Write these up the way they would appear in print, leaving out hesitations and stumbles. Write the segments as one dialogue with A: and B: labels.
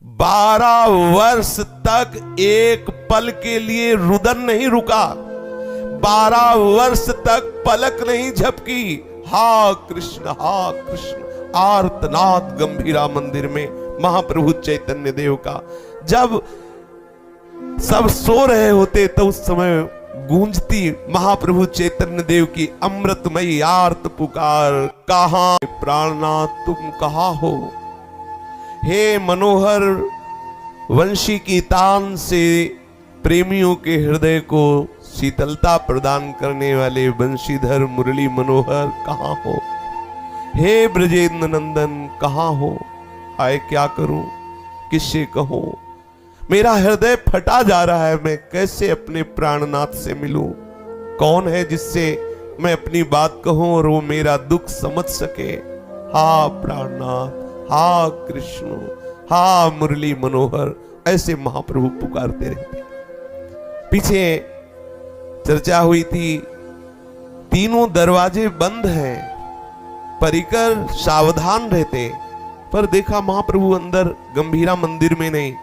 A: 12 वर्ष तक एक पल के लिए रुदन नहीं रुका, 12 वर्ष तक पलक नहीं झपकी। हा कृष्ण आर्तनाद गंभीरा मंदिर में महाप्रभु चैतन्य देव का। जब सब सो रहे होते तो उस समय गूंजती महाप्रभु चैतन्य देव की अमृतमयी आर्त पुकार, कहां प्राणनाथ तुम कहां हो। हे मनोहर वंशी की तान से प्रेमियों के हृदय को शीतलता प्रदान करने वाले वंशीधर मुरली मनोहर कहां हो। हे ब्रजेंद्र नंदन कहां हो। आए क्या करूं, किससे कहूं, मेरा हृदय फटा जा रहा है, मैं कैसे अपने प्राणनाथ से मिलूं। कौन है जिससे मैं अपनी बात कहूं और वो मेरा दुख समझ सके। हा प्राणनाथ, हा कृष्ण, हा मुरली मनोहर, ऐसे महाप्रभु पुकारते रहते। पीछे चर्चा हुई थी, तीनों दरवाजे बंद हैं, परिकर सावधान रहते, पर देखा महाप्रभु अंदर गंभीरा मंदिर में नहीं।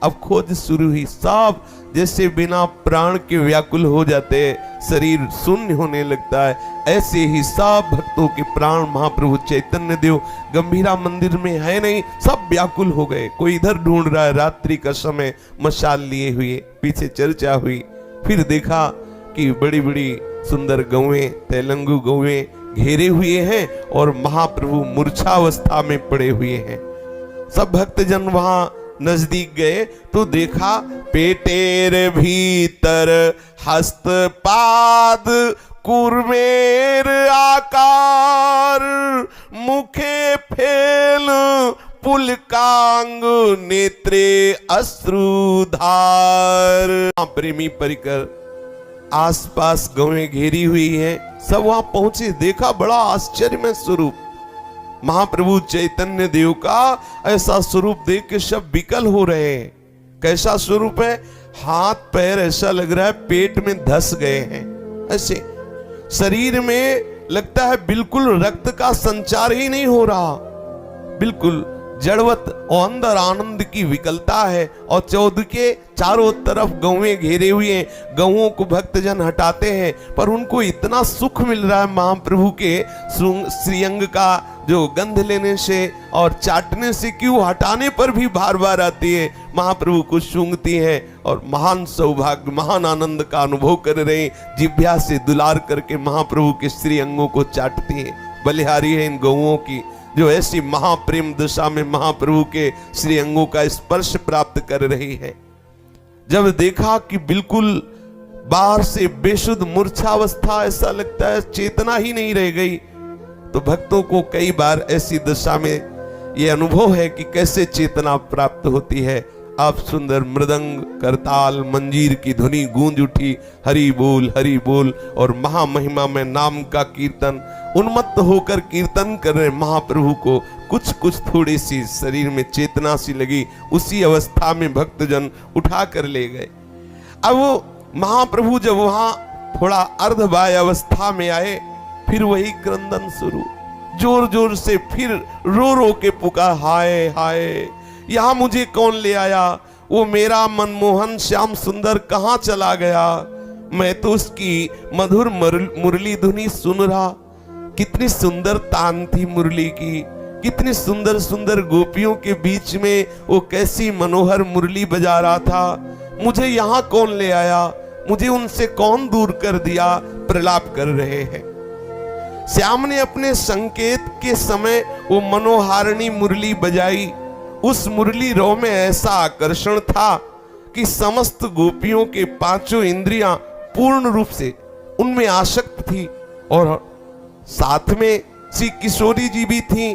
A: अब खोज शुरू हुई, सब जैसे बिना प्राण के व्याकुल हो जाते, शरीर शून्य होने लगता है, ऐसे ही सब भक्तों के प्राण महाप्रभु चैतन्य देव गंभीरा मंदिर में है नहीं, सब व्याकुल हो गए। कोई इधर ढूंढ रहा है, रात्रि का समय मशाल लिए हुए। पीछे चर्चा हुई, फिर देखा कि बड़ी बड़ी सुंदर गौएं, तेलंगु गौएं घेरे हुए हैं और महाप्रभु मूर्छावस्था में पड़े हुए हैं। सब भक्तजन वहां नजदीक गए तो देखा पेटेर भीतर हस्तपाद कुर्मेर आकार, मुखे फेल पुलकांग नेत्रे अश्रुधार। प्रेमी परिकर आसपास गौएं घेरी हुई हैं, सब वहां पहुंचे, देखा बड़ा आश्चर्यमय स्वरूप महाप्रभु चैतन्य देव का। ऐसा स्वरूप देख के सब विकल हो रहे हैं। कैसा स्वरूप है, हाथ पैर ऐसा लग रहा है पेट में धस गए हैं, ऐसे शरीर में लगता है बिल्कुल रक्त का संचार ही नहीं हो रहा, बिल्कुल जड़वत, और अंदर आनंद की विकलता है। और चौद के चारों तरफ गौएं घेरे हुए हैं, गौओं को भक्तजन हटाते हैं, पर उनको इतना सुख मिल रहा है महाप्रभु के श्रीअंग का जो गंध लेने से और चाटने से, क्यों हटाने पर भी बार बार आती है, महाप्रभु को सूंघती है और महान सौभाग्य, महान आनंद का अनुभव कर रहे हैं। जिह्वा से दुलार करके महाप्रभु के श्रीअंगों को चाटती है। बलिहारी है इन गौओं की, जो ऐसी महाप्रेम दशा में महाप्रभु के श्री अंगों का स्पर्श प्राप्त कर रही है। जब देखा कि बिल्कुल बाहर से बेशुद्ध मूर्छावस्था, ऐसा लगता है चेतना ही नहीं रह गई, तो भक्तों को कई बार ऐसी दशा में यह अनुभव है कि कैसे चेतना प्राप्त होती है। अब सुंदर मृदंग, करताल, मंजीर की ध्वनि गूंज उठी, हरि बोल और महामहिमा में नाम का कीर्तन, उन्मत्त होकर कीर्तन कर रहे महाप्रभु को कुछ कुछ थोड़ी सी शरीर में चेतना सी लगी। उसी अवस्था में भक्तजन उठा कर ले गए। अब वो महाप्रभु जब वहां थोड़ा अर्धबाह्य अवस्था में आए, फिर वही क्रंदन शुरू, जोर जोर से फिर रो रो के पुकार, हाय हाय यहां मुझे कौन ले आया, वो मेरा मनमोहन श्याम सुंदर कहां चला गया। मैं तो उसकी मधुर मुरली धुनी सुन रहा, कितनी सुंदर तान थी मुरली की, कितनी सुंदर सुंदर गोपियों के बीच में वो कैसी मनोहर मुरली बजा रहा था। मुझे यहाँ कौन ले आया, मुझे उनसे कौन दूर कर दिया, प्रलाप कर रहे हैं। श्याम ने अपने संकेत के समय वो मनोहारिणी मुरली बजाई। उस मुरली रो में ऐसा आकर्षण था कि समस्त गोपियों के पांचों इंद्रियां पूर्ण रूप से उनमें आसक्त थी। और साथ में श्री किशोरी जी भी थी।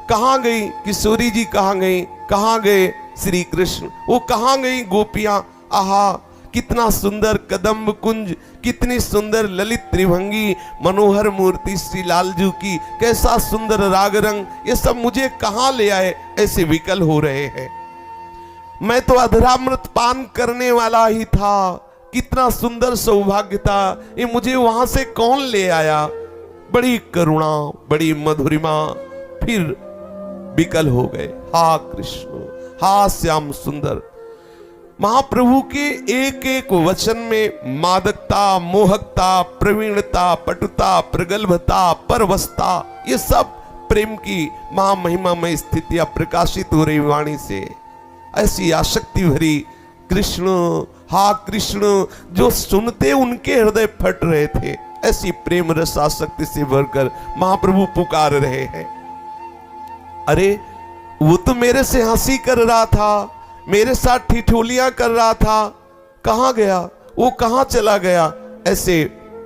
A: कहां गई किशोरी जी, कहां गई, कहां गए श्री कृष्ण, वो कहां गई गोपियां। आहा कितना सुंदर कदम्ब कुंज, कितनी सुंदर ललित त्रिभंगी मनोहर मूर्ति श्री लालजू की, कैसा सुंदर राग रंग, ये सब मुझे कहां ले आए, ऐसे विकल हो रहे हैं। मैं तो अधरामृत पान करने वाला ही था, कितना सुंदर सौभाग्य था, ये मुझे वहां से कौन ले आया। बड़ी करुणा, बड़ी मधुरिमा, फिर विकल हो गए। हा कृष्ण, हा श्याम सुंदर। महाप्रभु के एक एक वचन में मादकता, मोहकता, प्रवीणता, पटुता, प्रगल्भता, परवस्ता, ये सब प्रेम की महामहिमामय स्थितियां प्रकाशित हो रही वाणी से। ऐसी आसक्ति भरी कृष्ण, हा कृष्ण, जो सुनते उनके हृदय फट रहे थे। ऐसी प्रेम रस आसक्ति से भरकर महाप्रभु पुकार रहे हैं। अरे वो तो मेरे से हंसी कर रहा था, मेरे साथ ठिठोलियां कर रहा था, कहां गया वो, कहां चला गया? ऐसे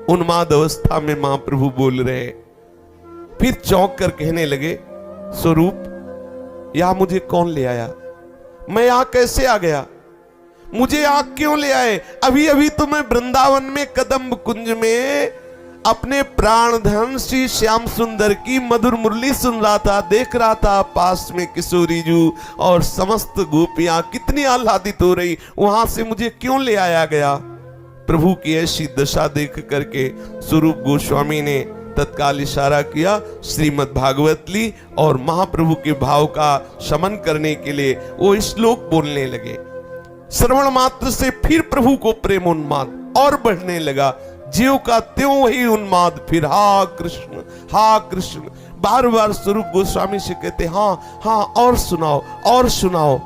A: उन्माद अवस्था में महाप्रभु बोल रहे। फिर चौंक कर कहने लगे, स्वरूप यहां मुझे कौन ले आया? मैं यहां कैसे आ गया? मुझे यहां क्यों ले आए? अभी अभी तो मैं वृंदावन में कदम्ब कुंज में अपने प्राणधन श्री श्याम सुंदर की मधुर मुरली सुन रहा था, देख रहा था। पास में किशोरी जू और समस्त गोपियां कितनी आह्लादित हो रही, वहां से मुझे क्यों ले आया गया? प्रभु की ऐसी दशा देख करके स्वरूप गोस्वामी ने तत्काल इशारा किया, श्रीमद् भागवत ली और महाप्रभु के भाव का शमन करने के लिए वो श्लोक बोलने लगे। श्रवण मात्र से फिर प्रभु को प्रेम उन्माद और बढ़ने लगा। जीव का त्यों वही उन्माद, फिर हा कृष्ण, हा कृष्ण। बार बार स्वरूप गोस्वामी से कहते, हाँ हाँ और सुनाओ, और सुनाओ।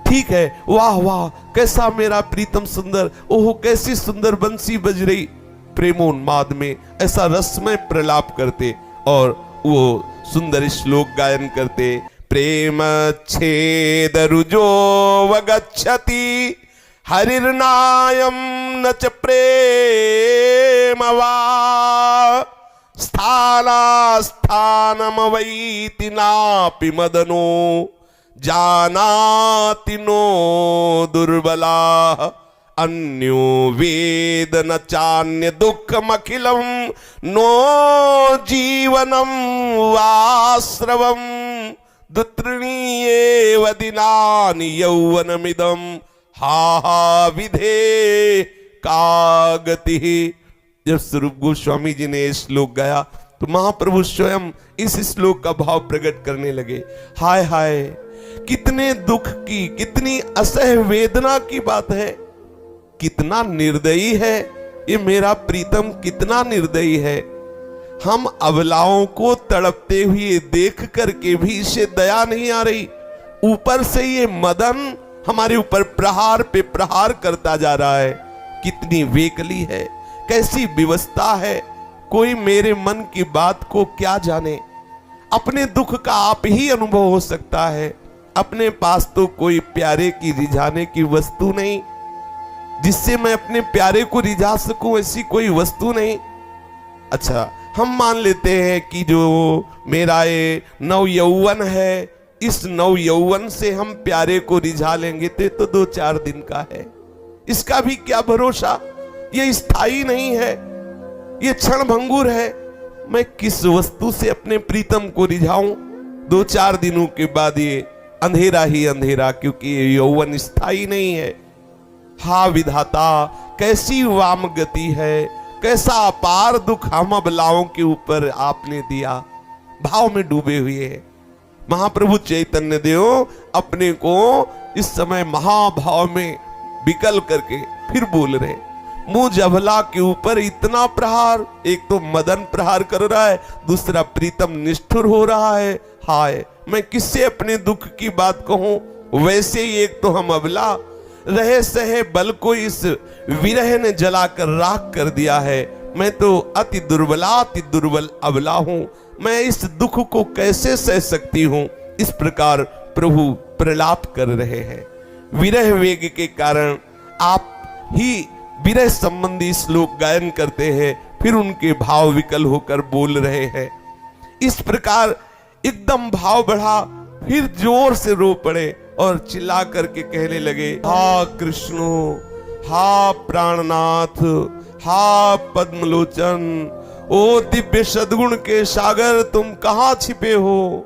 A: ठीक है, वाह वाह, कैसा मेरा प्रीतम सुंदर, ओह कैसी सुंदर बंसी बज रही। प्रेमोन्माद में ऐसा रसमय प्रलाप करते और वो सुंदर श्लोक गायन करते। प्रेम छेद रुजो वगच्छति हरिर्नायम न च प्रेम वा स्थाना स्थानम वैति नापि मदनो जानाति नो दुर्बला अन्यो वेद न चान्य दुःखमखिलं नो जीवनं वाश्रवं दुत्रिणीयेव दिनानि यौवनमिदं हा हा विधे का गतिः। जब स्वरूप गोस्वामी जी ने श्लोक गाया तो महाप्रभु स्वयं इस श्लोक का भाव प्रकट करने लगे। हाय हाय, कितने दुख की, कितनी असह्य वेदना की बात है, कितना निर्दयी है ये मेरा प्रीतम, कितना निर्दयी है। हम अबलाओं को तड़पते हुए देख करके भी इसे दया नहीं आ रही, ऊपर से ये मदन हमारे ऊपर प्रहार पे प्रहार करता जा रहा है। कितनी वेकली है, कैसी विवस्था है, कोई मेरे मन की बात को क्या जाने। अपने दुख का आप ही अनुभव हो सकता है। अपने पास तो कोई प्यारे की रिझाने की वस्तु नहीं, जिससे मैं अपने प्यारे को रिझा सकूं, ऐसी कोई वस्तु नहीं। अच्छा, हम मान लेते हैं कि जो मेरा ये नव यौवन है, इस नव यौवन से हम प्यारे को रिझा लेंगे तो 2-4 दिन का है, इसका भी क्या भरोसा। ये स्थायी नहीं है, ये क्षण भंगुर है। मैं किस वस्तु से अपने प्रीतम को रिझाऊं? 2-4 दिनों के बाद ये अंधेरा ही अंधेरा, क्योंकि ये यौवन स्थायी नहीं है। हा विधाता, कैसी वाम गति है, कैसा अपार दुख हम अबलाओं के ऊपर आपने दिया। भाव में डूबे हुए हैं महाप्रभु चैतन्य देव, अपने को इस समय महाभाव में विकल करके फिर बोल रहे। मुझ अबला के ऊपर इतना प्रहार, एक तो मदन प्रहार कर रहा है, दूसरा प्रीतम निष्ठुर हो रहा है। हाय, मैं किससे अपने दुख की बात कहूं? वैसे ही एक तो हम अबला, रहे सहे बल को इस विरह ने जलाकर राख कर दिया है। मैं तो अति दुर्बल अबला हूं, मैं इस दुख को कैसे सह सकती हूं? इस प्रकार प्रभु प्रलाप कर रहे हैं। विरह वेग के कारण आप ही विरह संबंधी श्लोक गायन करते हैं, फिर उनके भाव विकल होकर बोल रहे हैं। इस प्रकार एकदम भाव बढ़ा, फिर जोर से रो पड़े और चिल्ला करके कहने लगे, हा कृष्णो, हा प्राणनाथ, हा पद्मलोचन, ओ दिव्य सद्गुण के सागर, तुम कहां छिपे हो?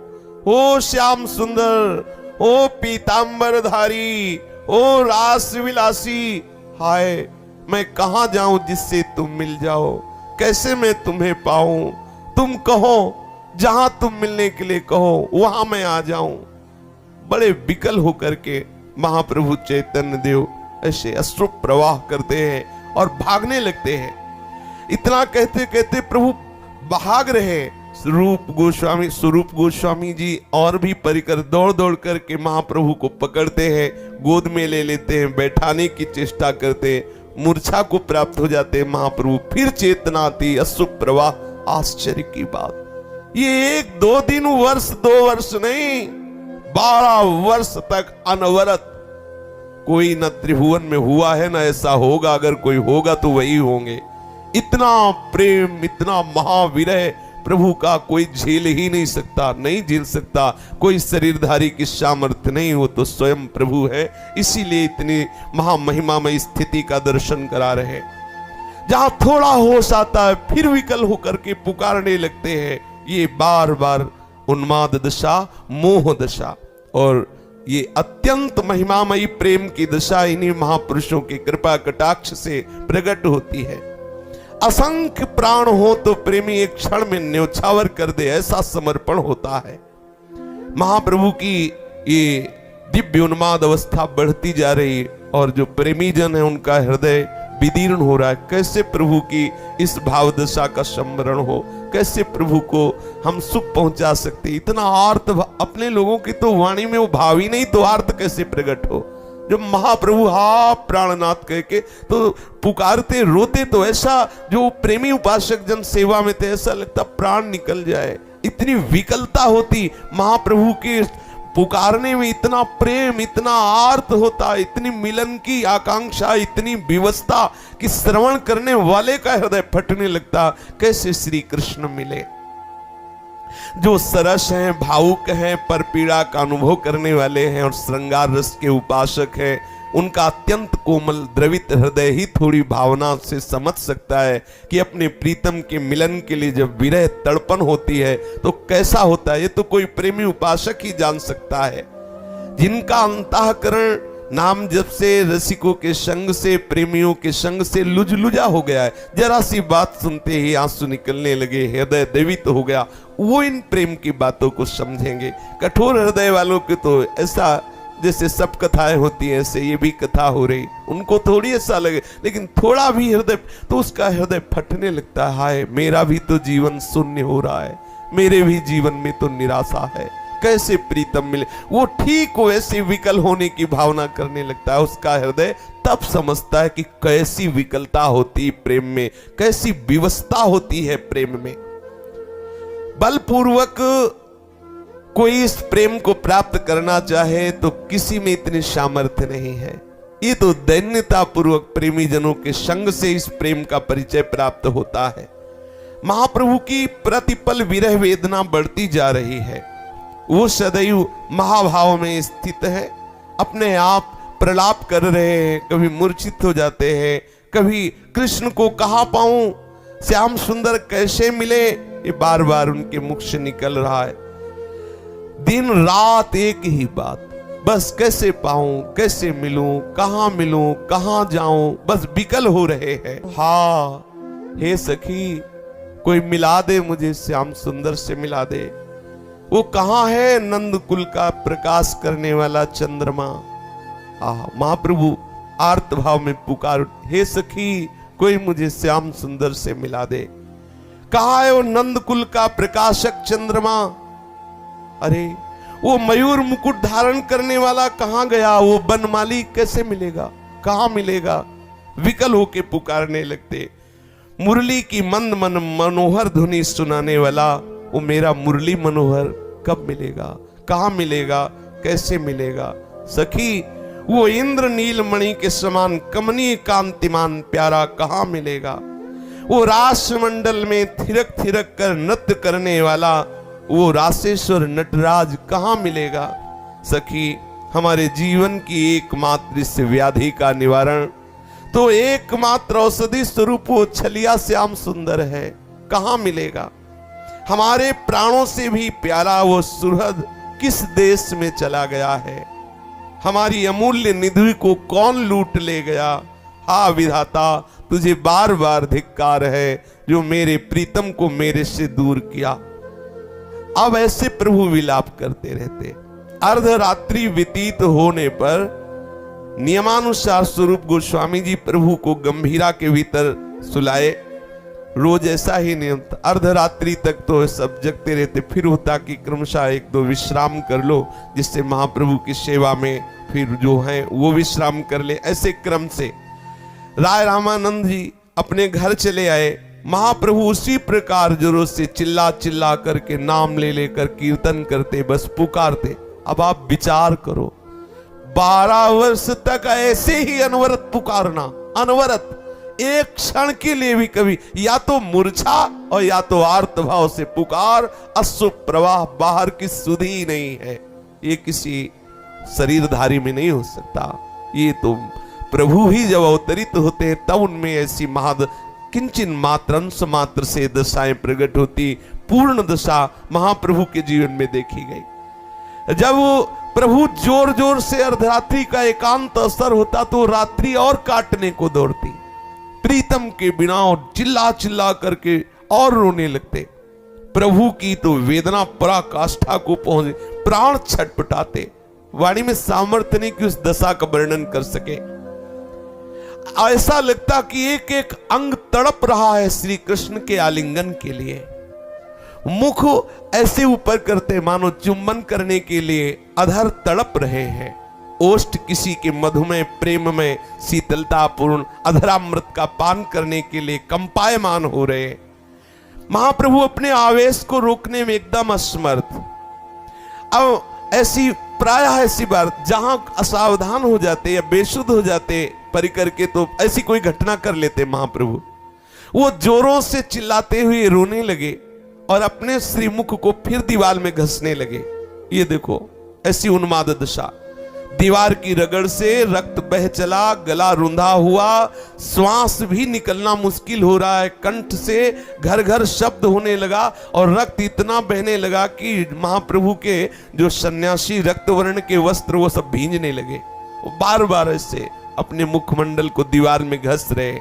A: ओ श्याम सुंदर, ओ पीतांबरधारी, ओ रास विलासी, हाय मैं कहां जाऊं जिससे तुम मिल जाओ? कैसे मैं तुम्हें पाऊं? तुम कहो, जहां तुम मिलने के लिए कहो वहां मैं आ जाऊं। बड़े विकल होकर के महाप्रभु चैतन्य देव ऐसे अश्रु प्रवाह करते हैं और भागने लगते हैं। इतना कहते कहते प्रभु भाग रहे। स्वरूप गोस्वामी जी और भी परिकर दौड़ दौड़ करके महाप्रभु को पकड़ते हैं, गोद में ले लेते हैं, बैठाने की चेष्टा करते हैं, मूर्छा को प्राप्त हो जाते हैं। महाप्रभु फिर चेतना आती, अश्रु प्रवाह। आश्चर्य की बात, ये 1-2 दिन, वर्ष 2 वर्ष नहीं, 12 वर्ष तक अनवरत कोई न त्रिभुवन में हुआ है न ऐसा होगा। अगर कोई होगा तो वही होंगे। इतना प्रेम, इतना महाविरह प्रभु का कोई झेल ही नहीं सकता, नहीं झेल सकता। कोई शरीरधारी की सामर्थ्य नहीं, वो तो स्वयं प्रभु है। इसीलिए इतनी महामहिमामय स्थिति का दर्शन करा रहे। जहां थोड़ा होश आता है फिर विकल होकर के पुकारने लगते हैं। ये बार बार उन्माद दशा, मोह दशा और ये अत्यंत महिमामयी प्रेम की दशा इन्हीं महापुरुषों की कृपा कटाक्ष से प्रकट होती है। असंख्य प्राण हो तो प्रेमी एक क्षण में न्योछावर कर दे, ऐसा समर्पण होता है। महाप्रभु की ये दिव्य उन्माद अवस्था बढ़ती जा रही और जो प्रेमी जन है उनका हृदय विदीर्ण हो रहा है। कैसे प्रभु की इस भाव दशा का स्मरण हो, कैसे प्रभु को हम सुख पहुंचा सकते। इतना आर्त अपने लोगों की तो वाणी में वो भाव ही नहीं, तो आर्त कैसे प्रकट हो। जब महाप्रभु हा प्राणनाथ कह के तो पुकारते रोते, तो ऐसा जो प्रेमी उपासक जन सेवा में थे ऐसा लगता प्राण निकल जाए। इतनी विकलता होती महाप्रभु के पुकारने में, इतना प्रेम, इतना आर्त होता, इतनी मिलन की आकांक्षा, इतनी विवशता कि श्रवण करने वाले का हृदय फटने लगता। कैसे श्री कृष्ण मिले जो सरस हैं, भावुक हैं, पर पीड़ा का अनुभव करने वाले हैं और श्रृंगार रस के उपासक हैं। उनका अत्यंत कोमल द्रवित हृदय ही थोड़ी भावना से समझ सकता है कि अपने प्रीतम के मिलन के लिए जब विरह तड़पन होती है तो कैसा होता है। ये तो कोई प्रेमी उपासक ही जान सकता है। जिनका अंतःकरण नाम जब से रसिकों के संग से, प्रेमियों के संग से लुजलुजा हो गया है, जरा सी बात सुनते ही आंसू निकलने लगे, हृदय द्रवित हो गया, वो इन प्रेम की बातों को समझेंगे। कठोर हृदय वालों के तो ऐसा जैसे सब कथाएं होती हैं ऐसे ये भी कथा हो रही, उनको थोड़ी ऐसा लगे। लेकिन थोड़ा भी हृदय तो उसका हृदय फटने लगता है। हाय, मेरा भी तो जीवन शून्य हो रहा है, मेरे भी जीवन में तो निराशा है, कैसे प्रीतम मिले। वो ठीक वैसे विकल होने की भावना करने लगता है। उसका हृदय तब समझता है कि कैसी विकलता होती प्रेम में, कैसी विवशता होती है प्रेम में। बलपूर्वक कोई इस प्रेम को प्राप्त करना चाहे तो किसी में इतनी सामर्थ्य नहीं है। ये तो दैन्यता पूर्वक प्रेमी जनों के संग से इस प्रेम का परिचय प्राप्त होता है। महाप्रभु की प्रतिपल विरह वेदना बढ़ती जा रही है। वो सदैव महाभाव में स्थित है, अपने आप प्रलाप कर रहे हैं, कभी मूर्छित हो जाते हैं, कभी कृष्ण को कहाँ पाऊं, श्याम सुंदर कैसे मिले, ये बार बार उनके मुख से निकल रहा है। दिन रात एक ही बात, बस कैसे पाऊं, कैसे मिलूं, कहां जाऊं, बस विकल हो रहे हैं। हाँ हे सखी, कोई मिला दे मुझे, श्याम सुंदर से मिला दे। वो कहां है नंद कुल का प्रकाश करने वाला चंद्रमा। महाप्रभु आर्त भाव में पुकार, हे सखी कोई मुझे श्याम सुंदर से मिला दे। कहां है वो नंद कुल का प्रकाशक चंद्रमा। अरे वो मयूर मुकुट धारण करने वाला कहां गया, वो बनमाली कैसे मिलेगा, कहां मिलेगा। विकल होके पुकारने लगते। मुरली की मंद मन मनोहर धुनी सुनाने वाला, वो मेरा मुरली मनोहर कब मिलेगा, कहां मिलेगा, कैसे मिलेगा। सखी वो इंद्र नीलमणि के समान कमनीय कांतिमान प्यारा कहां मिलेगा। वो रासमंडल में थिरक थिरक कर नृत्य करने वाला वो रासेश्वर नटराज कहां मिलेगा। सखी हमारे जीवन की एकमात्र इस व्याधि का निवारण तो एकमात्र औषधि स्वरूप वो छलिया श्याम सुंदर है, कहां मिलेगा। हमारे प्राणों से भी प्यारा वो सुहृद किस देश में चला गया है। हमारी अमूल्य निधि को कौन लूट ले गया। हा विधाता, तुझे बार बार धिक्कार है जो मेरे प्रीतम को मेरे से दूर किया। अब ऐसे प्रभु विलाप करते रहते। अर्धरात्रि व्यतीत होने पर नियमानुसार स्वरूप गोस्वामी जी प्रभु को गंभीरा के भीतर सुलाए। रोज ऐसा ही नियम था, अर्धरात्रि तक तो सब जगते रहते, फिर होता कि क्रमशः एक दो विश्राम कर लो, जिससे महाप्रभु की सेवा में फिर जो है वो विश्राम कर ले। ऐसे क्रम से राय रामानंद जी अपने घर चले आए। महाप्रभु उसी प्रकार जोरों से चिल्ला चिल्ला करके नाम ले लेकर कीर्तन करते, बस पुकारते। अब आप विचार करो, 12 वर्ष तक ऐसे ही अनवरत पुकारना, अनवरत, एक क्षण के लिए भी कभी या तो मूर्छा और या तो आर्त भाव से पुकार, अश्रु प्रवाह बाहर की सुधि ही नहीं है। ये किसी शरीरधारी में नहीं हो सकता। ये तो प्रभु ही जब अवतरित होते हैं तब उनमें ऐसी महाद किंचन मात्र अंश मात्र से दशाएं प्रकट होती। पूर्ण दशा महाप्रभु के जीवन में देखी गई। जब प्रभु जोर जोर से अर्धरात्रि का एकांत असर होता तो रात्रि और काटने को दौड़ती, प्रीतम के बिना और चिल्ला चिल्ला करके और रोने लगते। प्रभु की तो वेदना पराकाष्ठा को पहुंचे, प्राण छटपटाते, वाणी में सामर्थ्य नहीं कि उस दशा का वर्णन कर सके। ऐसा लगता कि एक एक अंग तड़प रहा है श्री कृष्ण के आलिंगन के लिए। मुख ऐसे ऊपर करते मानो चुंबन करने के लिए अधर तड़प रहे हैं। ओष्ठ किसी के मधुमय प्रेम में शीतलतापूर्ण अधरामृत का पान करने के लिए कंपायमान हो रहे। महाप्रभु अपने आवेश को रोकने में एकदम असमर्थ। अब ऐसी प्रायः ऐसी बार जहां असावधान हो जाते या बेसुध हो जाते परिकर के, तो ऐसी कोई घटना कर लेते महाप्रभु। वो जोरों से चिल्लाते हुए रोने लगे और अपने श्रीमुख को फिर दीवार में घसने लगे। ये देखो ऐसी उन्माद दशा। दीवार की रगड़ से रक्त बह चला, गला रुंधा हुआ, श्वास भी निकलना मुश्किल हो रहा है, कंठ से घर घर शब्द होने लगा और रक्त इतना बहने लगा कि महाप्रभु के जो सन्यासी रक्त वर्ण के वस्त्र वो सब भींजने लगे। वो बार बार ऐसे अपने मुखमंडल को दीवार में घस रहे,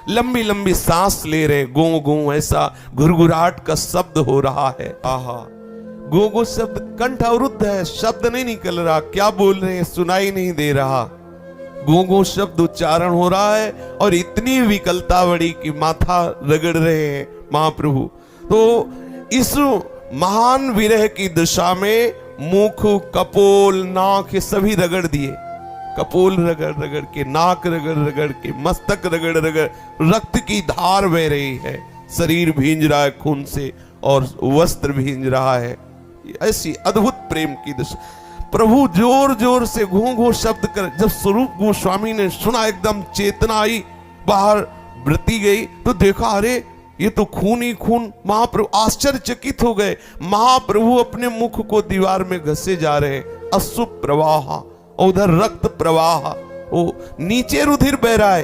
A: लंबी लंबी सांस ले रहे, गो गो ऐसा घुरघुराहट का शब्द हो रहा है। आहा, गो गो शब्द, कंठ अवरुद्ध है, शब्द नहीं निकल रहा, क्या बोल रहे हैं सुनाई नहीं दे रहा। गो गो शब्द उच्चारण हो रहा है और इतनी विकलता बड़ी कि माथा रगड़ रहे हैं महाप्रभु। तो इस महान विरह की दशा में मुख, कपोल, नाक ये सभी रगड़ दिए। कपोल रगड़ रगड़ के, नाक रगड़ रगड़ के, मस्तक रगड़ रगड़, रक्त की धार बह रही है, शरीर भींज रहा है खून से और वस्त्र भींज रहा है। ऐसी अद्भुत प्रेम की दशा। प्रभु जोर जोर से घू घू शब्द कर, जब स्वरूप गोस्वामी ने सुना एकदम चेतना आई, बाहर वृत्ति गई तो देखा अरे ये तो खून ही खून। महाप्रभु आश्चर्यचकित हो गए। महाप्रभु अपने मुख को दीवार में घसे जा रहे, अश्रु प्रवाह, उधर रक्त प्रवाह, वो नीचे रुधिर बह रहा है,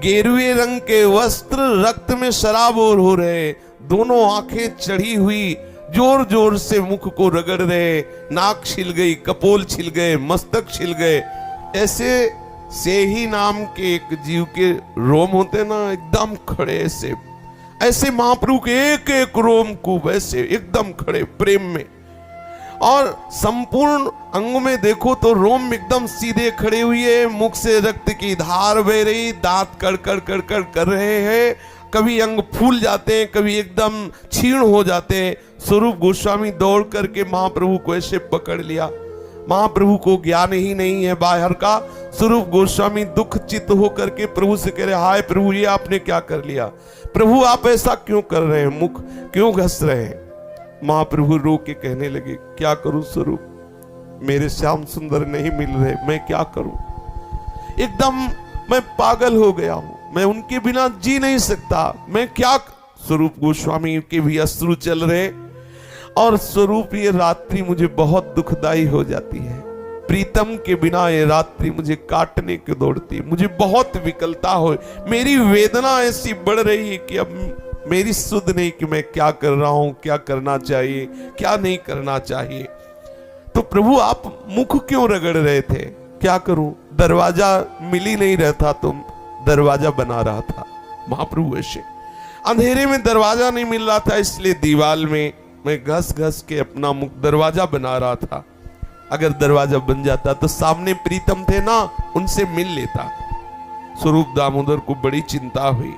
A: गेरुए रंग के वस्त्र रक्त में सराबोर हो रहे, दोनों आंखें चढ़ी हुई, जोर जोर से मुख को रगड़ रहे, नाक छिल गई, कपोल छिल गए, मस्तक छिल गए। ऐसे से ही नाम के एक जीव के रोम होते ना एकदम खड़े, ऐसे महाप्रभु के एक एक रोम को वैसे एकदम खड़े प्रेम में। और संपूर्ण अंग में देखो तो रोम एकदम सीधे खड़े हुए, मुख से रक्त की धार बह रही, दांत कड़कड़ कड़कड़ कर रहे हैं, कभी अंग फूल जाते हैं, कभी एकदम क्षीण हो जाते हैं। स्वरूप गोस्वामी दौड़ करके महाप्रभु को ऐसे पकड़ लिया। महाप्रभु को ज्ञान ही नहीं है बाहर का। स्वरूप गोस्वामी दुख चित्त होकर के प्रभु से कह रहे, हाय प्रभु ये आपने क्या कर लिया, प्रभु आप ऐसा क्यों कर रहे हैं, मुख क्यों घस रहे हैं। महाप्रभु रो के कहने लगे, क्या करूं स्वरूप, मेरे श्याम सुंदर नहीं मिल रहे, मैं क्या करूं, एकदम मैं पागल हो गया हूं, मैं उनके बिना जी नहीं सकता, मैं क्या। स्वरूप गोस्वामी के भी अश्रु चल रहे और स्वरूप ये रात्रि मुझे बहुत दुखदाई हो जाती है, प्रीतम के बिना ये रात्रि मुझे काटने की दौड़ती, मुझे बहुत विकलता हो, मेरी वेदना ऐसी बढ़ रही है कि अब मेरी सुध नहीं कि मैं क्या कर रहा हूं, क्या करना चाहिए, क्या नहीं करना चाहिए। तो प्रभु आप मुख क्यों रगड़ रहे थे, क्या करूं, दरवाजा मिल ही नहीं रहता, तुम दरवाजा बना रहा था। महाप्रभु ऐसे अंधेरे में दरवाजा नहीं मिल रहा था, इसलिए दीवार में मैं घस घस के अपना मुख दरवाजा बना रहा था। अगर दरवाजा बन जाता तो सामने प्रीतम थे ना, उनसे मिल लेता। स्वरूप दामोदर को बड़ी चिंता हुई।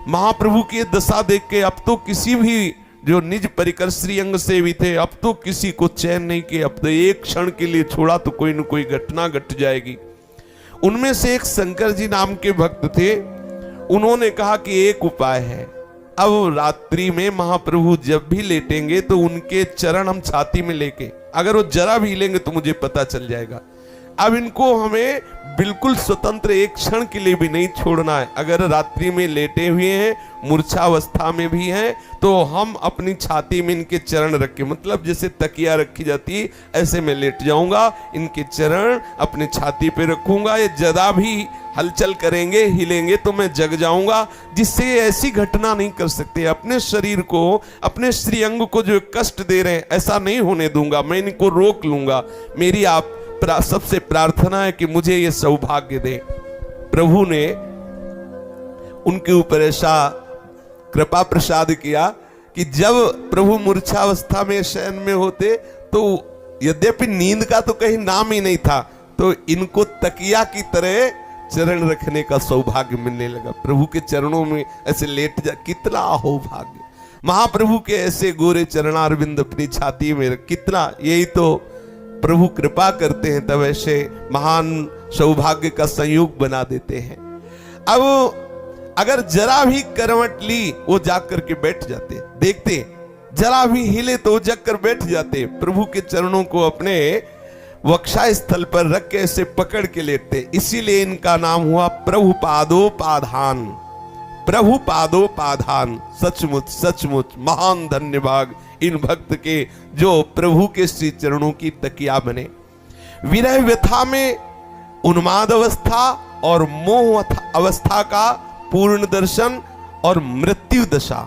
A: महाप्रभु की दशा देख के अब तो किसी भी जो निज परिकर श्रीअंग से भी थे, अब तो किसी को चैन नहीं कि अब तो एक क्षण के लिए छोड़ा तो कोई न कोई घटना घट जाएगी। उनमें से एक शंकर जी नाम के भक्त थे। उन्होंने कहा कि एक उपाय है, अब रात्रि में महाप्रभु जब भी लेटेंगे तो उनके चरण हम छाती में लेके, अगर वो जरा भी हिलेंगे तो मुझे पता चल जाएगा। अब इनको हमें बिल्कुल स्वतंत्र एक क्षण के लिए भी नहीं छोड़ना है। अगर रात्रि में लेटे हुए हैं, मूर्छावस्था में भी हैं, तो हम अपनी छाती में इनके चरण रख के, मतलब जैसे तकिया रखी जाती है ऐसे मैं लेट जाऊंगा, इनके चरण अपने छाती पे रखूंगा। ये जरा भी हलचल करेंगे, हिलेंगे तो मैं जग जाऊंगा, जिससे ऐसी घटना नहीं कर सकते। अपने शरीर को, अपने श्रीअंग को जो कष्ट दे रहे हैं, ऐसा नहीं होने दूंगा, मैं इनको रोक लूंगा। मेरी आप सबसे प्रार्थना है कि मुझे ये सौभाग्य दे। प्रभु ने उनके ऊपर ऐसा कृपा प्रसाद किया कि जब प्रभु मूर्छावस्था में शयन में होते तो यद्यपि नींद का तो कहीं नाम ही नहीं था, तो इनको तकिया की तरह चरण रखने का सौभाग्य मिलने लगा। प्रभु के चरणों में ऐसे लेट जा, कितना हो भाग्य। महाप्रभु के ऐसे गोरे चरणारविंद अपनी छाती में, कितना, यही तो प्रभु कृपा करते हैं, तब ऐसे महान सौभाग्य का संयोग बना देते हैं। अब अगर जरा भी करवट ली वो जाकर के बैठ जाते, देखते जरा भी हिले तो वो जग कर बैठ जाते। प्रभु के चरणों को अपने वक्षा स्थल पर रख के ऐसे पकड़ के लेटते। इसीलिए इनका नाम हुआ प्रभु पादो पाधान। प्रभु पादो पाधान, सचमुच सचमुच महान धन्यवाद इन भक्त के जो प्रभु के श्री चरणों की तकिया बने। विरह व्यथा में उन्माद अवस्था और मोह अवस्था का पूर्ण दर्शन और मृत्यु दशा,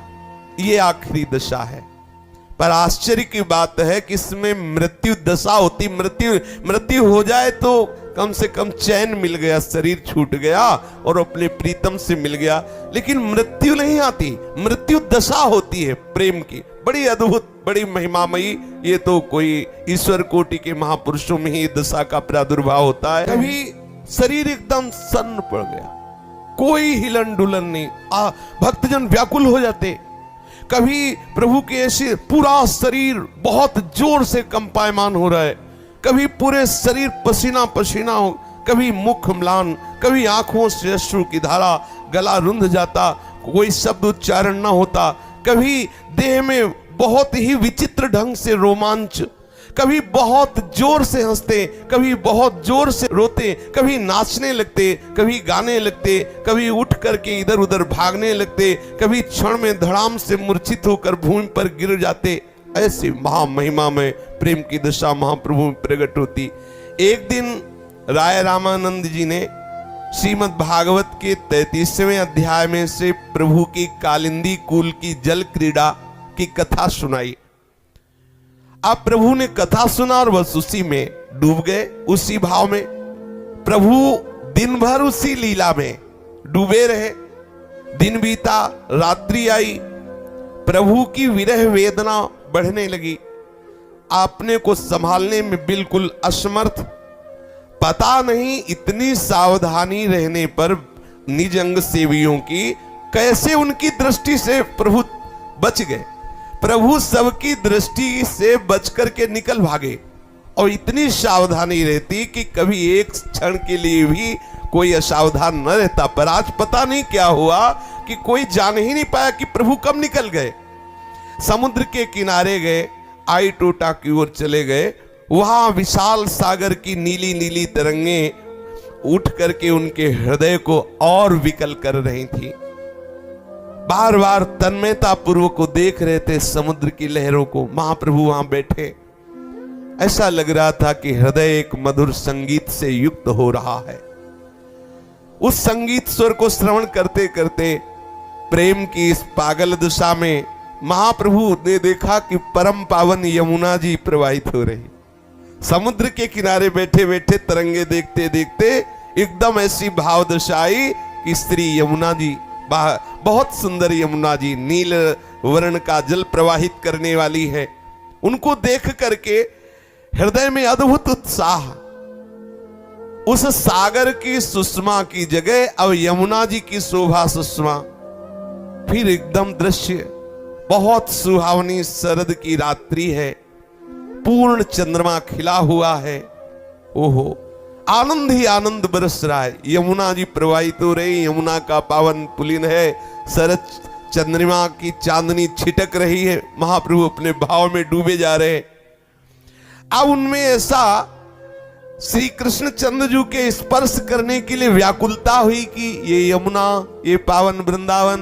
A: ये आखिरी दशा है। पर आश्चर्य की बात है कि इसमें मृत्यु दशा होती, मृत्यु हो जाए तो कम से कम चैन मिल गया, शरीर छूट गया और अपने प्रीतम से मिल गया, लेकिन मृत्यु नहीं आती, मृत्यु दशा होती है प्रेम की। बड़ी अद्भुत, बड़ी महिमामयी। ये तो कोई ईश्वर कोटि के महापुरुषों में ही दशा का प्रादुर्भाव होता है। कभी शरीर एकदम सन्न पड़ गया, कोई हिलन डुलन नहीं, भक्तजन व्याकुल हो जाते। कभी प्रभु के ऐसे पूरा शरीर बहुत जोर से कंपायमान हो रहा है, कभी पूरे शरीर पसीना पसीना हो, कभी मुख म्लान, कभी आंखों से अश्रु की धारा, गला रुंध जाता, कोई शब्द उच्चारण ना होता, कभी देह में बहुत ही विचित्र ढंग से रोमांच, कभी बहुत जोर से हंसते, कभी बहुत जोर से रोते, कभी नाचने लगते, कभी गाने लगते, कभी उठ करके इधर उधर भागने लगते, कभी क्षण में धड़ाम से मूर्छित होकर भूमि पर गिर जाते। ऐसी महामहिमा में प्रेम की दशा महाप्रभु में प्रकट होती। एक दिन राय रामानंद जी ने श्रीमद् भागवत के 33वें अध्याय में से प्रभु की कालिंदी कूल की जल क्रीड़ा की कथा सुनाई। अब प्रभु ने कथा सुना और बस उसी में डूब गए, उसी भाव में। प्रभु दिन भर उसी लीला में डूबे रहे। दिन बीता, रात्रि आई, प्रभु की विरह वेदना बढ़ने लगी, अपने को संभालने में बिल्कुल असमर्थ। पता नहीं इतनी सावधानी रहने पर निज अंग सेवियों की कैसे उनकी दृष्टि से प्रभु बच गए। प्रभु सबकी दृष्टि से बच करके निकल भागे, और इतनी सावधानी रहती कि कभी एक क्षण के लिए भी कोई असावधान न रहता। पर आज पता नहीं क्या हुआ कि कोई जान ही नहीं पाया कि प्रभु कब निकल गए। समुद्र के किनारे गए, आई टोटा की ओर चले गए। वहां विशाल सागर की नीली नीली तरंगे उठ करके उनके हृदय को और विकल कर रही थी। बार बार तन्मयता पूर्वक को देख रहे थे समुद्र की लहरों को। महाप्रभु वहां बैठे, ऐसा लग रहा था कि हृदय एक मधुर संगीत से युक्त हो रहा है। उस संगीत स्वर को श्रवण करते करते प्रेम की इस पागल दशा में महाप्रभु ने देखा कि परम पावन यमुना जी प्रवाहित हो रही। समुद्र के किनारे बैठे बैठे तरंगे देखते देखते एकदम ऐसी भाव दशा आई कि स्त्री यमुना जी, बहुत सुंदर यमुना जी, नील वर्ण का जल प्रवाहित करने वाली है। उनको देख करके हृदय में अद्भुत उत्साह। उस सागर की सुषमा की जगह अब यमुना जी की शोभा सुषमा। फिर एकदम दृश्य बहुत सुहावनी शरद की रात्रि है, पूर्ण चंद्रमा खिला हुआ है। ओहो, आनंद ही आनंद बरस रहा है। यमुना जी प्रवाहित हो रही, यमुना का पावन पुलिन है, शरद चंद्रमा की चांदनी छिटक रही है, महाप्रभु अपने भाव में डूबे जा रहे हैं। अब उनमें ऐसा श्री कृष्ण चंद्रजू के स्पर्श करने के लिए व्याकुलता हुई कि ये यमुना, ये पावन वृंदावन,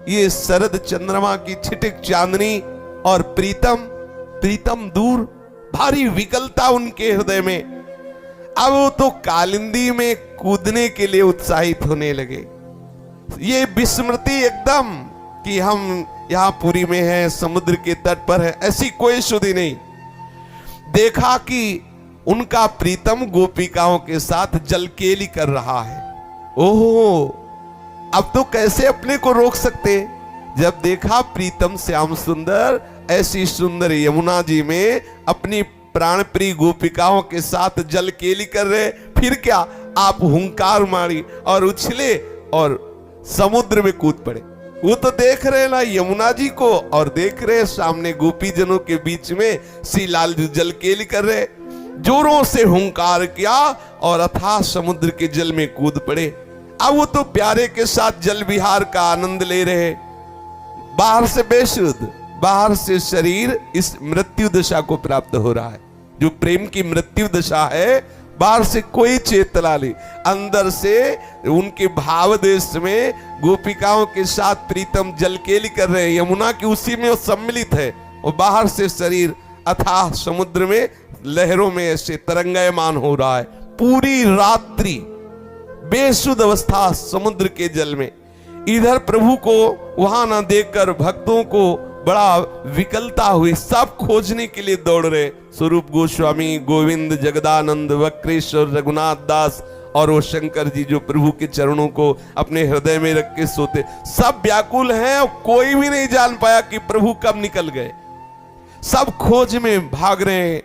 A: ये शरद चंद्रमा की छिटक चांदनी और प्रीतम दूर, भारी विकलता उनके हृदय में। अब वो तो कालिंदी में कूदने के लिए उत्साहित होने लगे। ये विस्मृति एकदम कि हम यहां पुरी में हैं, समुद्र के तट पर है, ऐसी कोई शुद्धि नहीं। देखा कि उनका प्रीतम गोपिकाओं के साथ जलकेली कर रहा है। ओहो, अब तो कैसे अपने को रोक सकते। जब देखा प्रीतम श्याम सुंदर ऐसी सुंदर यमुना जी में अपनी प्राण प्रिय गोपिकाओं के साथ जलकेली कर रहे, फिर क्या, आप हुंकार मारी और उछले और समुद्र में कूद पड़े। वो तो देख रहे ना यमुना जी को, और देख रहे सामने गोपी जनों के बीच में श्री लाल जी जलकेली कर रहे। जोरों से हुंकार किया और अथाह समुद्र के जल में कूद पड़े। अब वो तो प्यारे के साथ जल विहार का आनंद ले रहे। बाहर से बेशुद्ध, बाहर से शरीर इस मृत्यु दशा को प्राप्त हो रहा है, जो प्रेम की मृत्यु दशा है। बाहर से कोई चेतना नहीं, अंदर से उनके भाव देश में गोपिकाओं के साथ प्रीतम जलकेली कर रहे हैं, यमुना की उसी में वो सम्मिलित है, और बाहर से शरीर अथाह समुद्र में लहरों में ऐसे तरंगायमान हो रहा है। पूरी रात्रि बेसुध अवस्था समुद्र के जल में। इधर प्रभु को वहां न देखकर भक्तों को बड़ा विकलता हुई, सब खोजने के लिए दौड़ रहे। स्वरूप गोस्वामी, गोविंद, जगदानंद, वक्रेश्वर, रघुनाथ दास और वो शंकर जी जो प्रभु के चरणों को अपने हृदय में रख के सोते, सब व्याकुल हैं और कोई भी नहीं जान पाया कि प्रभु कब निकल गए। सब खोज में भाग रहे हैं।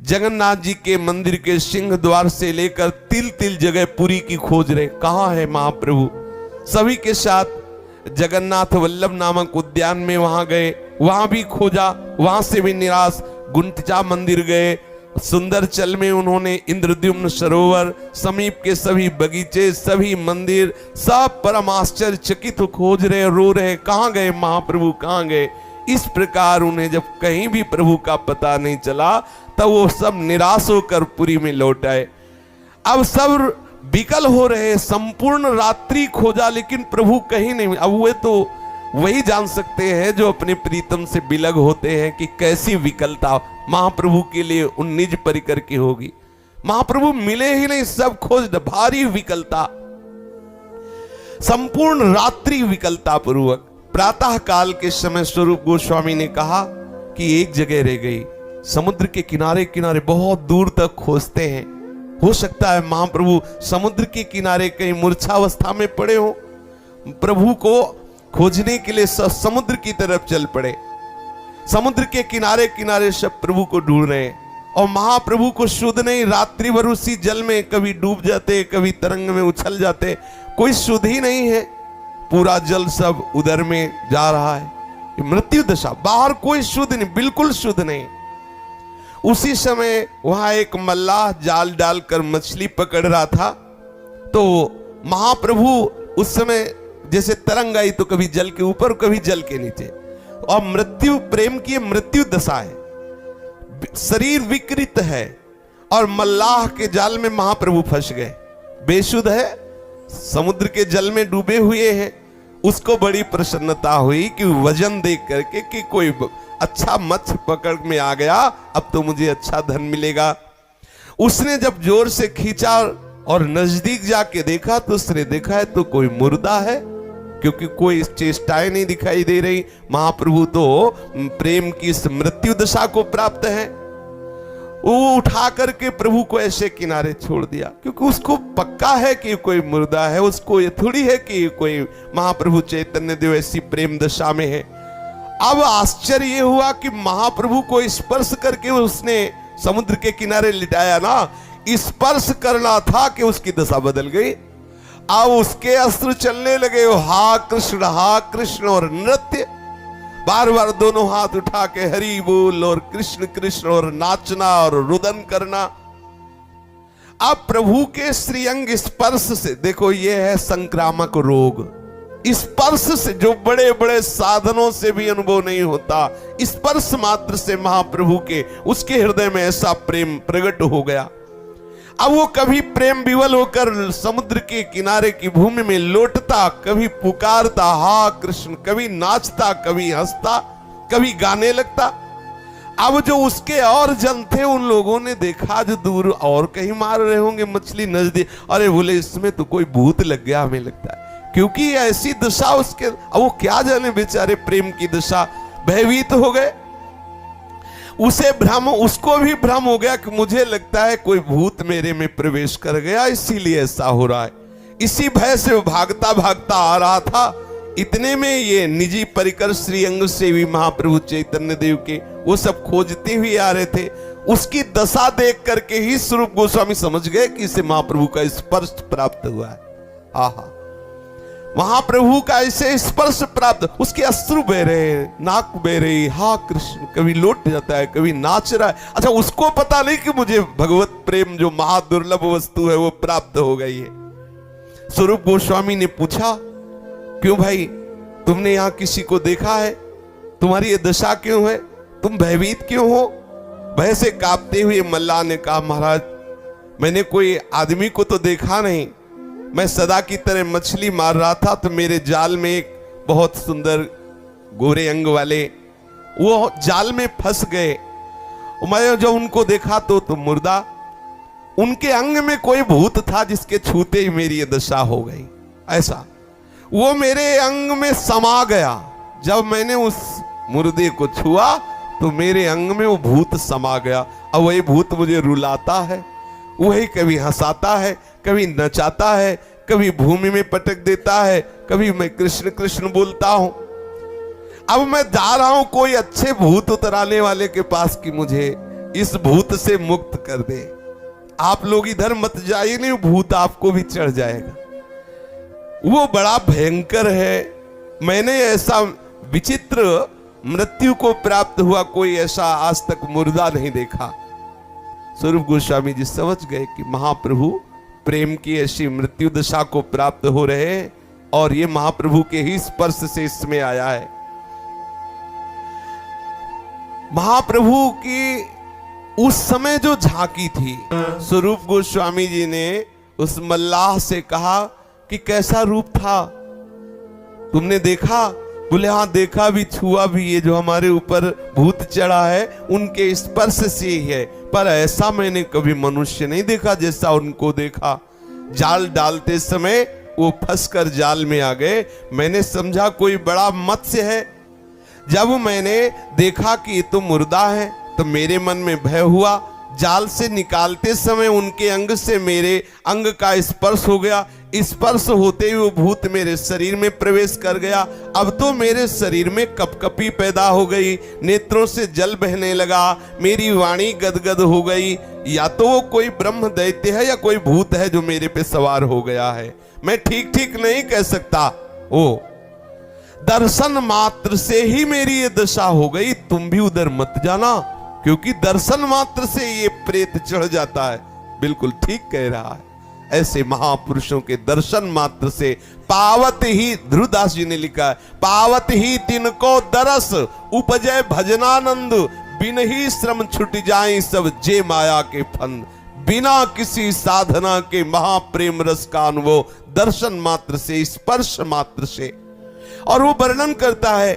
A: जगन्नाथ जी के मंदिर के सिंह द्वार से लेकर तिल तिल जगह पुरी की खोज रहे, कहां है महाप्रभु। सभी के साथ जगन्नाथ वल्लभ नामक उद्यान में वहां गए, वहां भी खोजा, वहां से भी निराश। गुंडचा मंदिर गए, सुंदरचल में उन्होंने इंद्रद्युम्न सरोवर, समीप के सभी बगीचे, सभी मंदिर, सब परम आश्चर्यचकित खोज रहे, रो रहे, कहां गए महाप्रभु, कहां गए। इस प्रकार उन्हें जब कहीं भी प्रभु का पता नहीं चला, तब वो सब निराश होकर पुरी में लौट आए। अब सब विकल हो रहे, संपूर्ण रात्रि खोजा लेकिन प्रभु कहीं नहीं। अब वे तो वही जान सकते हैं जो अपने प्रीतम से विलग होते हैं कि कैसी विकलता महाप्रभु के लिए उन निज परिकर की होगी। महाप्रभु मिले ही नहीं, सब खोज, भारी विकलता, संपूर्ण रात्रि विकलता पूर्वक। प्रातः काल के समय स्वरूप गोस्वामी ने कहा कि एक जगह रह गई, समुद्र के किनारे किनारे बहुत दूर तक खोजते हैं। हो सकता है महाप्रभु समुद्र के किनारे कहीं मूर्छावस्था में पड़े हो। प्रभु को खोजने के लिए समुद्र की तरफ चल पड़े। समुद्र के किनारे किनारे सब प्रभु को ढूंढ रहे हैं, और महाप्रभु को शुद्ध नहीं, रात्रि भर उसी जल में कभी डूब जाते, कभी तरंग में उछल जाते, कोई शुद्ध ही नहीं है। पूरा जल सब उदर में जा रहा है, मृत्यु दशा, बाहर कोई शुद्ध नहीं, बिल्कुल शुद्ध नहीं। उसी समय वहां एक मल्लाह जाल डालकर मछली पकड़ रहा था, तो महाप्रभु उस समय जैसे तरंग आई तो कभी जल के ऊपर कभी जल के नीचे, और मृत्यु, प्रेम की मृत्यु दशा है, शरीर विकृत है, और मल्लाह के जाल में महाप्रभु फंस गए। बेशुद्ध है, समुद्र के जल में डूबे हुए हैं। उसको बड़ी प्रसन्नता हुई कि वजन देख करके कि कोई अच्छा मत्स्य पकड़ में आ गया, अब तो मुझे अच्छा धन मिलेगा। उसने जब जोर से खींचा और नजदीक जाके देखा तो उसने देखा है तो कोई मुर्दा है, क्योंकि कोई चेष्टाएं नहीं दिखाई दे रही। महाप्रभु तो प्रेम की इस मृत्यु दशा को प्राप्त है। वो उठा करके प्रभु को ऐसे किनारे छोड़ दिया, क्योंकि उसको पक्का है कि कोई मुर्दा है, उसको ये थोड़ी है कि कोई महाप्रभु चैतन्य देव ऐसी प्रेम दशा में है। अब आश्चर्य हुआ कि महाप्रभु को स्पर्श करके उसने समुद्र के किनारे लिटाया ना, स्पर्श करना था कि उसकी दशा बदल गई। अब उसके अश्रु चलने लगे, हा कृष्ण और नृत्य, बार बार दोनों हाथ उठा के हरि बोल और कृष्ण कृष्ण और नाचना और रुदन करना। अब प्रभु के श्रीअंग स्पर्श से, देखो ये है संक्रामक रोग, स्पर्श से जो बड़े बड़े साधनों से भी अनुभव नहीं होता, स्पर्श मात्र से महाप्रभु के उसके हृदय में ऐसा प्रेम प्रकट हो गया। अब वो कभी प्रेम विवल होकर समुद्र के किनारे की भूमि में लौटता, कभी पुकारता हा कृष्ण, कभी नाचता, कभी हंसता, कभी गाने लगता। अब जो उसके और जन थे उन लोगों ने देखा जो दूर और कहीं मार रहे होंगे मछली, नजदीक, अरे बोले इसमें तो कोई भूत लग गया हमें लगता है, क्योंकि ऐसी दशा उसके, अब वो क्या जाने बेचारे प्रेम की दशा, भयभीत हो गए। उसे भ्रम, उसको भी भ्रम हो गया कि मुझे लगता है कोई भूत मेरे में प्रवेश कर गया, इसीलिए ऐसा हो रहा है। इसी भय से वो भागता भागता आ रहा था। इतने में ये निजी परिकर श्रीअंग सेवी महाप्रभु चैतन्य देव के वो सब खोजते हुए आ रहे थे। उसकी दशा देख करके ही स्वरूप गोस्वामी समझ गए कि इसे महाप्रभु का स्पर्श प्राप्त हुआ है। आहा, महाप्रभु का ऐसे स्पर्श प्राप्त, उसके अश्रु बह रहे, नाक बह रही, हा कृष्ण, कभी लौट जाता है, कभी नाच रहा है। अच्छा, उसको पता नहीं कि मुझे भगवत प्रेम जो महादुर्लभ वस्तु है वो प्राप्त हो गई है। स्वरूप गोस्वामी ने पूछा, क्यों भाई, तुमने यहां किसी को देखा है? तुम्हारी ये दशा क्यों है? तुम भयभीत क्यों हो? भय से कांपते हुए मल्लाह ने कहा, महाराज मैंने कोई आदमी को तो देखा नहीं, मैं सदा की तरह मछली मार रहा था तो मेरे जाल में एक बहुत सुंदर गोरे अंग वाले वो जाल में फंस गए। मैं जब उनको देखा तो मुर्दा, उनके अंग में कोई भूत था जिसके छूते ही मेरी ये दशा हो गई। ऐसा वो मेरे अंग में समा गया। जब मैंने उस मुर्दे को छुआ तो मेरे अंग में वो भूत समा गया। अब वही भूत मुझे रुलाता है, वही कभी हंसाता है, कभी नचाता है, कभी भूमि में पटक देता है, कभी मैं कृष्ण कृष्ण बोलता हूं। अब मैं जा रहा हूं कोई अच्छे भूत उतराने वाले के पास कि मुझे इस भूत से मुक्त कर दे। आप लोग इधर मत जाइए, नहीं भूत आपको भी चढ़ जाएगा। वो बड़ा भयंकर है। मैंने ऐसा विचित्र मृत्यु को प्राप्त हुआ कोई ऐसा आज तक मुर्दा नहीं देखा। स्वरूप गोस्वामी जी समझ गए कि महाप्रभु प्रेम की ऐसी मृत्यु दशा को प्राप्त हो रहे हैं और ये महाप्रभु के ही स्पर्श से इसमें आया है। महाप्रभु की उस समय जो झांकी थी, स्वरूप गोस्वामी जी ने उस मल्लाह से कहा कि कैसा रूप था, तुमने देखा? बोले हाँ देखा भी, छुआ भी, ये जो हमारे ऊपर भूत चढ़ा है उनके स्पर्श से ही है, पर ऐसा मैंने कभी मनुष्य नहीं देखा जैसा उनको देखा। जाल डालते समय वो फंसकर जाल में आ गए। मैंने समझा कोई बड़ा मत्स्य है। जब मैंने देखा कि ये तो मुर्दा है तो मेरे मन में भय हुआ। जाल से निकालते समय उनके अंग से मेरे अंग का स्पर्श हो गया। स्पर्श होते ही वो भूत मेरे शरीर में प्रवेश कर गया। अब तो मेरे शरीर में कपकपी पैदा हो गई, नेत्रों से जल बहने लगा, मेरी वाणी गदगद हो गई। या तो वो कोई ब्रह्म दैत्य है या कोई भूत है जो मेरे पे सवार हो गया है। मैं ठीक ठीक नहीं कह सकता। ओ दर्शन मात्र से ही मेरी ये दशा हो गई। तुम भी उधर मत जाना, क्योंकि दर्शन मात्र से ये प्रेत चढ़ जाता है। बिल्कुल ठीक कह रहा है। ऐसे महापुरुषों के दर्शन मात्र से पावत ही, ध्रुवदास जी ने लिखा है, पावत ही तिनको दरस उपजय भजनानंद, बिन ही श्रम छुट जाए सब जे माया के फंद। बिना किसी साधना के महाप्रेम रस का अनुभव दर्शन मात्र से, स्पर्श मात्र से। और वो वर्णन करता है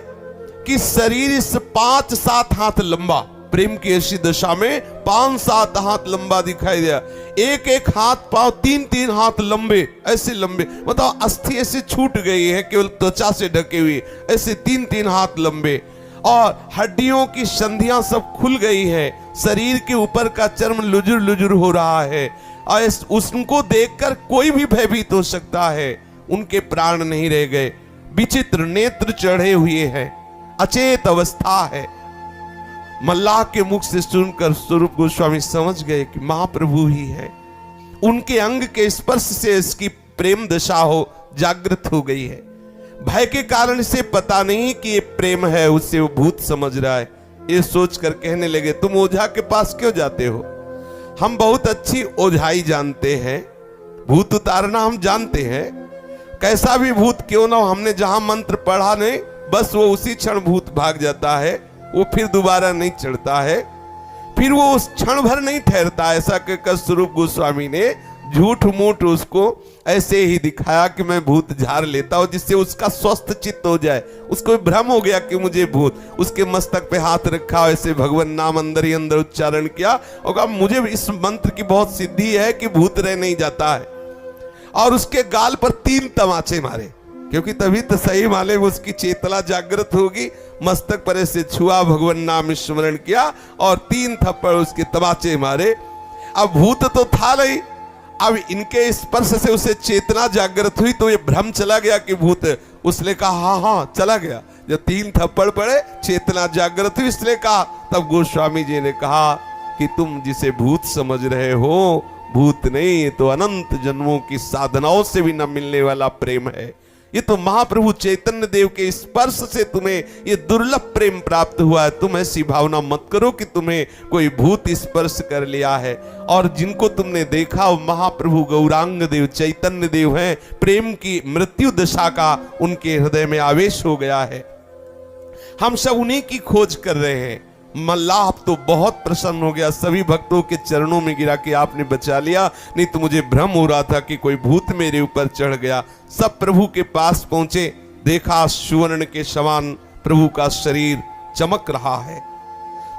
A: कि शरीर इस 5-7 हाथ लंबा, प्रेम की ऐसी दशा में 5-7 हाथ लंबा दिखाई दिया। एक एक हाथ पांव 3-3 हाथ लंबे, ऐसे लंबे, मतलब अस्थि ऐसे छूट गई है केवल त्वचा से ढके हुए, ऐसे 3-3 हाथ लंबे। और हड्डियों की संधियां सब खुल गई है, शरीर के ऊपर का चर्म लुजुर लुजुर हो रहा है। और उसको देखकर कोई भी भयभीत हो सकता है। उनके प्राण नहीं रह गए, विचित्र नेत्र चढ़े हुए हैं, अचेत अवस्था है। मल्लाह के मुख से सुनकर स्वरूप गोस्वामी समझ गए कि महाप्रभु ही है। उनके अंग के स्पर्श से इसकी प्रेम दशा हो जागृत हो गई है। भय के कारण इसे पता नहीं कि ये प्रेम है, उससे वो भूत समझ रहा है। ये सोचकर कहने लगे, तुम ओझा के पास क्यों जाते हो? हम बहुत अच्छी ओझाई जानते हैं, भूत उतारना हम जानते हैं। कैसा भी भूत क्यों ना हो, हमने जहां मंत्र पढ़ा नहीं, बस वो उसी क्षण भूत भाग जाता है, वो फिर दोबारा नहीं चढ़ता है, फिर वो उस क्षण भर नहीं ठहरता। ऐसा कहकर स्वरूप गोस्वामी ने झूठ मूठ उसको ऐसे ही दिखाया कि मैं भूत झाड़ लेता हूं, जिससे उसका स्वस्थ चित्त हो जाए। उसको भ्रम हो गया कि मुझे भूत, उसके मस्तक पे हाथ रखा, ऐसे भगवान नाम अंदर ही अंदर उच्चारण किया और कहा मुझे इस मंत्र की बहुत सिद्धि है कि भूत रह नहीं जाता है। और उसके गाल पर 3 तमाचे मारे, क्योंकि तभी तो सही माले में उसकी चेतना जागृत होगी। मस्तक पर ऐसे छुआ, भगवान नाम स्मरण किया और 3 थप्पड़ उसके तमाचे मारे। अब भूत तो था नहीं, अब इनके स्पर्श से उसे चेतना जागृत हुई तो ये भ्रम चला गया कि भूत। उसने कहा हाँ हाँ चला गया। जब 3 थप्पड़ पड़े, चेतना जागृत हुई, इसने कहा, तब गोस्वामी जी ने कहा कि तुम जिसे भूत समझ रहे हो, भूत नहीं, ये तो अनंत जन्मों की साधनाओं से भी न मिलने वाला प्रेम है। ये तो महाप्रभु चैतन्य देव के स्पर्श से तुम्हें ये दुर्लभ प्रेम प्राप्त हुआ है। तुम ऐसी भावना मत करो कि तुम्हें कोई भूत स्पर्श कर लिया है। और जिनको तुमने देखा वो महाप्रभु गौरांग देव चैतन्य देव हैं। प्रेम की मृत्यु दशा का उनके हृदय में आवेश हो गया है। हम सब उन्हीं की खोज कर रहे हैं। मल्लाह तो बहुत प्रसन्न हो गया, सभी भक्तों के चरणों में गिरा कि आपने बचा लिया, नहीं तो मुझे भ्रम हो रहा था कि कोई भूत मेरे ऊपर चढ़ गया। सब प्रभु के पास पहुंचे, देखा सुवर्ण के समान प्रभु का शरीर चमक रहा है।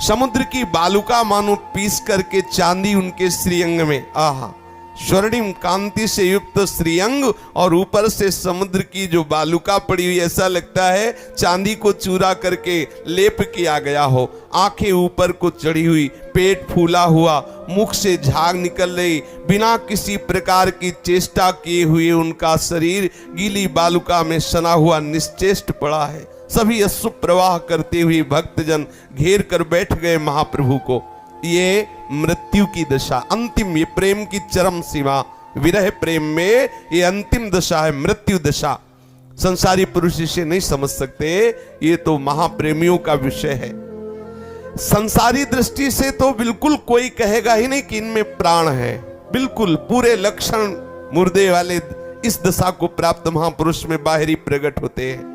A: समुद्र की बालुका मानो पीस करके चांदी उनके श्रीअंग में, आहा, स्वर्णिम कांति से युक्त श्रीअंग, और ऊपर से समुद्र की जो बालुका पड़ी हुई, ऐसा लगता है चांदी को चूरा करके लेप किया गया हो। आंखें ऊपर को चढ़ी हुई, पेट फूला हुआ, मुख से झाग निकल रही, बिना किसी प्रकार की चेष्टा किए हुए उनका शरीर गीली बालुका में सना हुआ निश्चेष्ट पड़ा है। सभी अश्रु प्रवाह करते हुए भक्तजन घेर कर बैठ गए महाप्रभु को। ये मृत्यु की दशा, अंतिम, ये प्रेम की चरम सीमा, विरह प्रेम में ये अंतिम दशा है, मृत्यु दशा। संसारी पुरुष इसे नहीं समझ सकते, ये तो महाप्रेमियों का विषय है। संसारी दृष्टि से तो बिल्कुल कोई कहेगा ही नहीं कि इनमें प्राण है, बिल्कुल पूरे लक्षण मुर्दे वाले इस दशा को प्राप्त महापुरुष में बाहरी प्रकट होते हैं।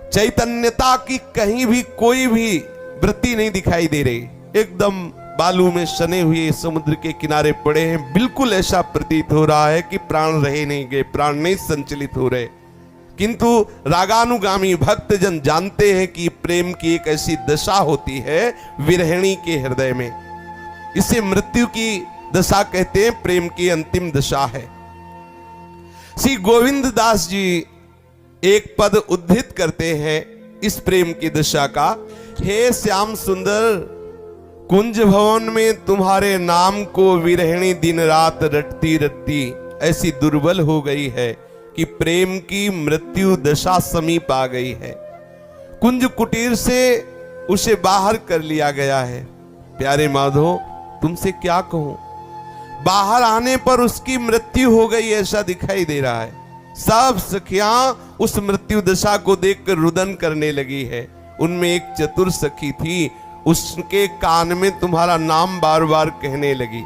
A: चैतन्यता की कहीं भी कोई भी वृत्ति नहीं दिखाई दे रही, एकदम बालू में सने हुए समुद्र के किनारे पड़े हैं। बिल्कुल ऐसा प्रतीत हो रहा है कि प्राण रहे नहीं गए, प्राण नहीं संचलित हो रहे। किंतु रागानुगामी भक्तजन जानते हैं कि प्रेम की एक ऐसी दशा होती है विरहिणी के हृदय में, इसे मृत्यु की दशा कहते हैं, प्रेम की अंतिम दशा है। श्री गोविंद दास जी एक पद उद्धृत करते हैं इस प्रेम की दशा का, हे श्याम सुंदर, कुंज भवन में तुम्हारे नाम को विरहिणी दिन रात रटती रटती ऐसी दुर्बल हो गई है कि प्रेम की मृत्यु दशा समीप आ गई है। कुंज कुटीर से उसे बाहर कर लिया गया है। प्यारे माधो, तुमसे क्या कहूं, बाहर आने पर उसकी मृत्यु हो गई ऐसा दिखाई दे रहा है। सब सखियां उस मृत्यु दशा को देखकर रुदन करने लगी है। उनमें एक चतुर सखी थी, उसके कान में तुम्हारा नाम बार बार कहने लगी।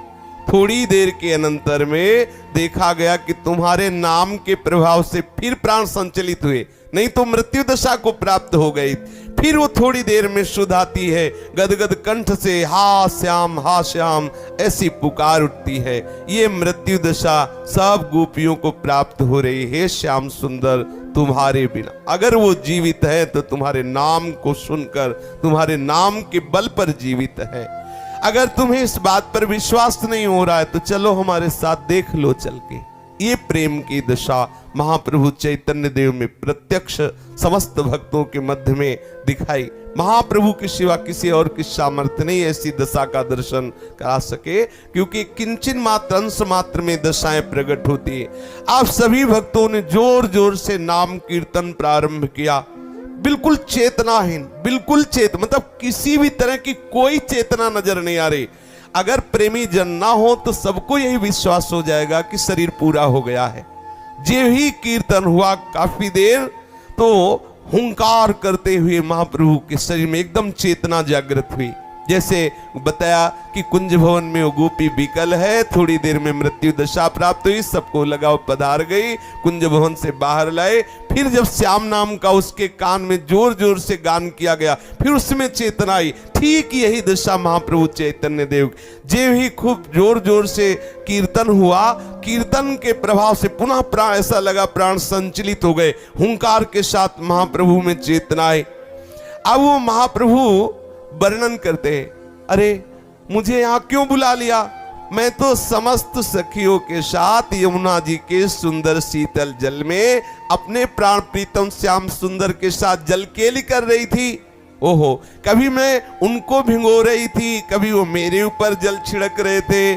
A: थोड़ी देर के अनंतर में देखा गया कि तुम्हारे नाम के प्रभाव से फिर प्राण संचलित हुए, नहीं तो मृत्यु दशा को प्राप्त हो गई। फिर वो थोड़ी देर में शुद्ध आती है, गदगद कंठ से हा श्याम ऐसी पुकार उठती है। ये मृत्यु दशा सब गोपियों को प्राप्त हो रही है। श्याम सुंदर, तुम्हारे बिना अगर वो जीवित है तो तुम्हारे नाम को सुनकर, तुम्हारे नाम के बल पर जीवित है। अगर तुम्हें इस बात पर विश्वास नहीं हो रहा है तो चलो हमारे साथ देख लो चल के। ये प्रेम की दशा महाप्रभु चैतन्य देव में प्रत्यक्ष समस्त भक्तों के मध्य में दिखाई। महाप्रभु के सिवा किसी और की सामर्थ्य नहीं ऐसी दशा का दर्शन करा सके, क्योंकि किंचन मात्र अंश मात्र में दशाएं प्रकट होती है। आप सभी भक्तों ने जोर जोर से नाम कीर्तन प्रारंभ किया, बिल्कुल चेतनाहीन, बिल्कुल मतलब किसी भी तरह की कोई चेतना नजर नहीं आ रही। अगर प्रेमी जन ना हो तो सबको यही विश्वास हो जाएगा कि शरीर पूरा हो गया है। जे ही कीर्तन हुआ काफी देर तो हुंकार करते हुए महाप्रभु के शरीर में एकदम चेतना जागृत हुई। जैसे बताया कि कुंज भवन में वो गोपी विकल है, थोड़ी देर में मृत्यु दशा प्राप्त हुई, सबको लगा पधार गई, कुंज भवन से बाहर लाए। फिर जब श्याम नाम का उसके कान में जोर जोर से गान किया गया, फिर उसमें चेतना आई। ठीक यही दशा महाप्रभु चैतन्य देव, जे ही खूब जोर जोर से कीर्तन हुआ, कीर्तन के प्रभाव से पुनः प्राण, ऐसा लगा प्राण संचलित हो गए, हुंकार के साथ महाप्रभु में चेतना आई। अब वो महाप्रभु वर्णन करते हैं, अरे मुझे यहां क्यों बुला लिया, मैं तो समस्त सखियों के साथ यमुना जी के सुंदर शीतल जल में अपने प्राण प्रीतम श्याम सुंदर के साथ जल केली कर रही थी। ओहो, कभी मैं उनको भिगो रही थी, कभी वो मेरे ऊपर जल छिड़क रहे थे।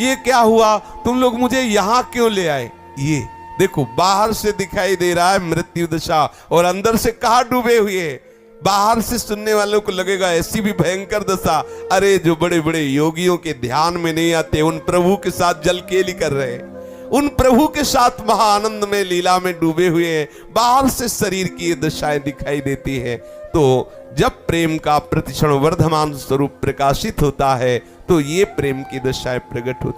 A: ये क्या हुआ, तुम लोग मुझे यहां क्यों ले आए? ये देखो, बाहर से दिखाई दे रहा है मृत्यु दशा और अंदर से कहां डूबे हुए। बाहर से सुनने वालों को लगेगा ऐसी भी भयंकर दशा, अरे जो बड़े बड़े योगियों के ध्यान में नहीं आते, उन प्रभु के साथ जल केली कर रहे हैं, उन प्रभु के साथ महाआनंद में लीला में डूबे हुए हैं। बाहर से शरीर की ये दशाएं दिखाई देती है। तो जब प्रेम का प्रतिक्षण वर्धमान स्वरूप प्रकाशित होता है तो ये प्रेम की दशाएं प्रकट होती।